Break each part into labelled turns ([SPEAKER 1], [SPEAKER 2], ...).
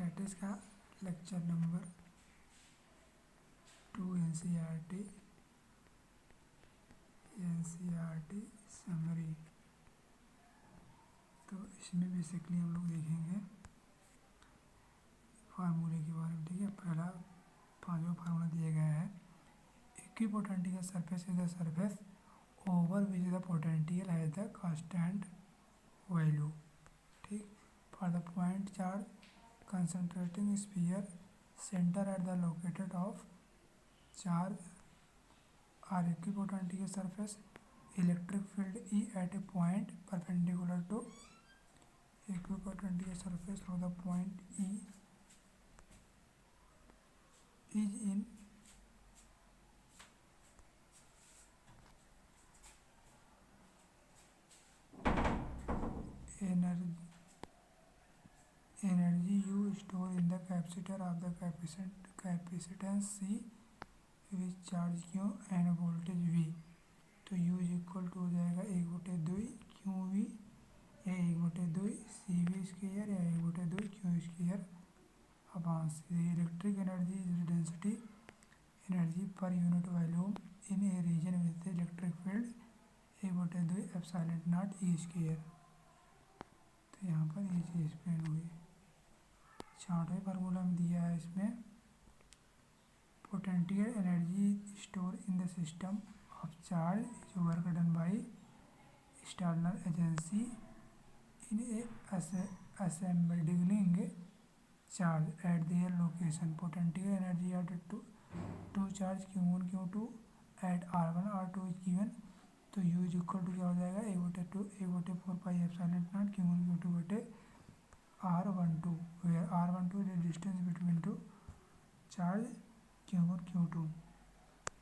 [SPEAKER 1] Statics का lecture number 2 NCERT summary. तो इसमें बेसिकली हम लोग देखेंगे फार्मूले के बारे में। ठीक है, पहला 5वां फार्मूला दिया गया है, equipotential surface is the surface over which the potential has the constant value. ठीक, for the point charge concentrating sphere center at the located of charge or equipotential surface electric field E at a point perpendicular to equipotential surface of the point E is in energy U stored in the capacitor of the capacitance C with charge Q and voltage V। तो U is equal to हो जाएगा 1/2 QV या 1/2 CV square या 1/2 Q square upon C। Electric energy is density energy per unit volume in a region with electric field 1/2 epsilon naught E square. तो यहाँ पर ये चीज़ explain हुई। 6वां फार्मूला में दिया है, इसमें potential energy store in the system of charge is work done by external agency in A assembling charge at their location। potential energy at two charge Q1 Q2 at R1 R2 is given। तो U is equal to क्या हो जाएगा 1/4 pi epsilon not Q1 Q2 बटे R12 where R12 is the distance between two charge Q1 Q2।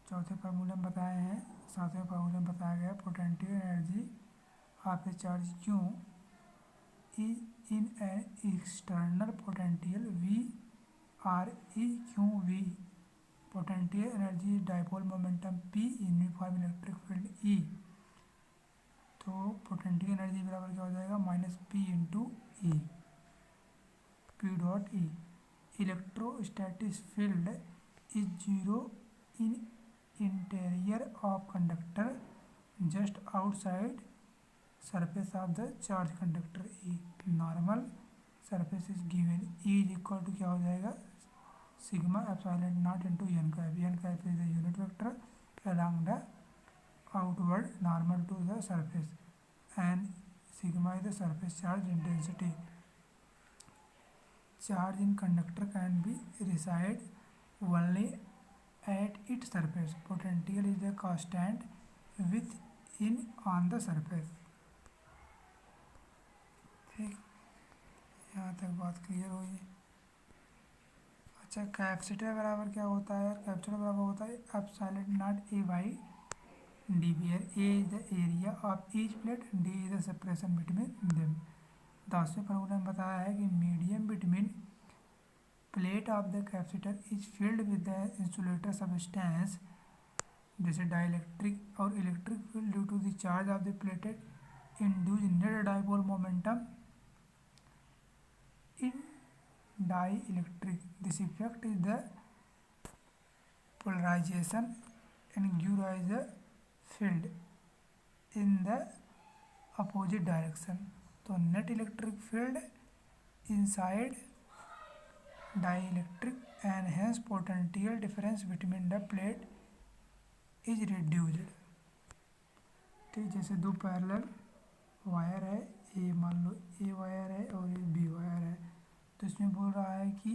[SPEAKER 1] चौथे फार्मूले में बताए हैं, 7वें फार्मूले में बताया गया potential energy of A charge Q in an external potential V R E Q V। potential energy dipole momentum P uniform electric field E। तो पोटेंशियल एनर्जी बराबर क्या हो जाएगा -P into E, P dot E। Electrostatic field is 0 in interior of conductor just outside surface of the charge conductor E। Normal surface is given E is equal to क्या हो जाएगा sigma epsilon naught into N cap. N cap is the unit vector along the outward normal to the surface and sigma is the surface charge intensity। charge in conductor can be reside only at its surface। potential is a constant within on the surface। ठीक, यहाँ तक बात clear हुई। अच्छा, capacitor बराबर क्या होता है? कैपेसिटर बराबर होता है epsilon not A by D where A is the area of each plate, D is the separation between them. 10वें फार्मूला में बताया है कि medium between plate of the capacitor is filled with the insulator substance जैसे dielectric और electric field due to the charge of the plated induce net dipole momentum in dielectric। this effect is the polarization and gives the field in the opposite direction। तो net electric field inside dielectric and hence potential difference between the plate is reduced। ठीक, जैसे दो parallel wire है, ए मान लो a wire है और ये B wire है, तो इसमें बोल रहा है कि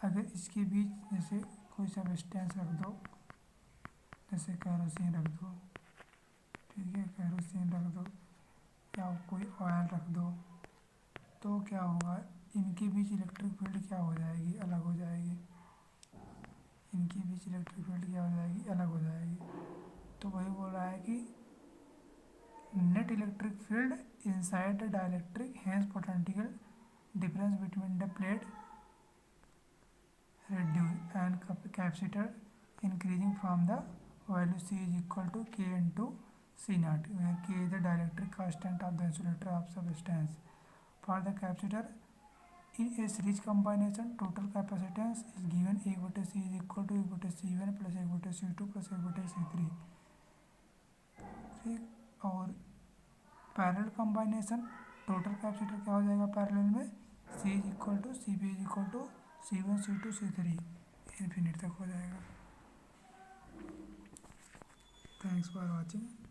[SPEAKER 1] अगर इसके बीच जैसे कोई सब्सटेंस रख दो, जैसे कैरोसिन रख दो, ठीक है, कैरोसिन रख दो या कोई ऑयल रख दो, तो क्या होगा इनके बीच इलेक्ट्रिक फील्ड क्या हो जाएगी अलग हो जाएगी। इनके बीच इलेक्ट्रिक फील्ड क्या हो जाएगी अलग हो जाएगी। तो वही बोल रहा है कि net electric field inside the dielectric hence potential difference between the plate reduce and capacitor increasing from the value C is equal to K into C naught where K is the dielectric constant of the insulator of substance। for the capacitor in a series combination total capacitance is given 1/c is equal to 1/c1 plus 1/c2 plus 1/c3। ठीक, और parallel combination total capacitor क्या हो जाएगा parallel में, C is equal to C B is equal to C1 C2 C3 infinite तक हो जाएगा। Thanks for watching.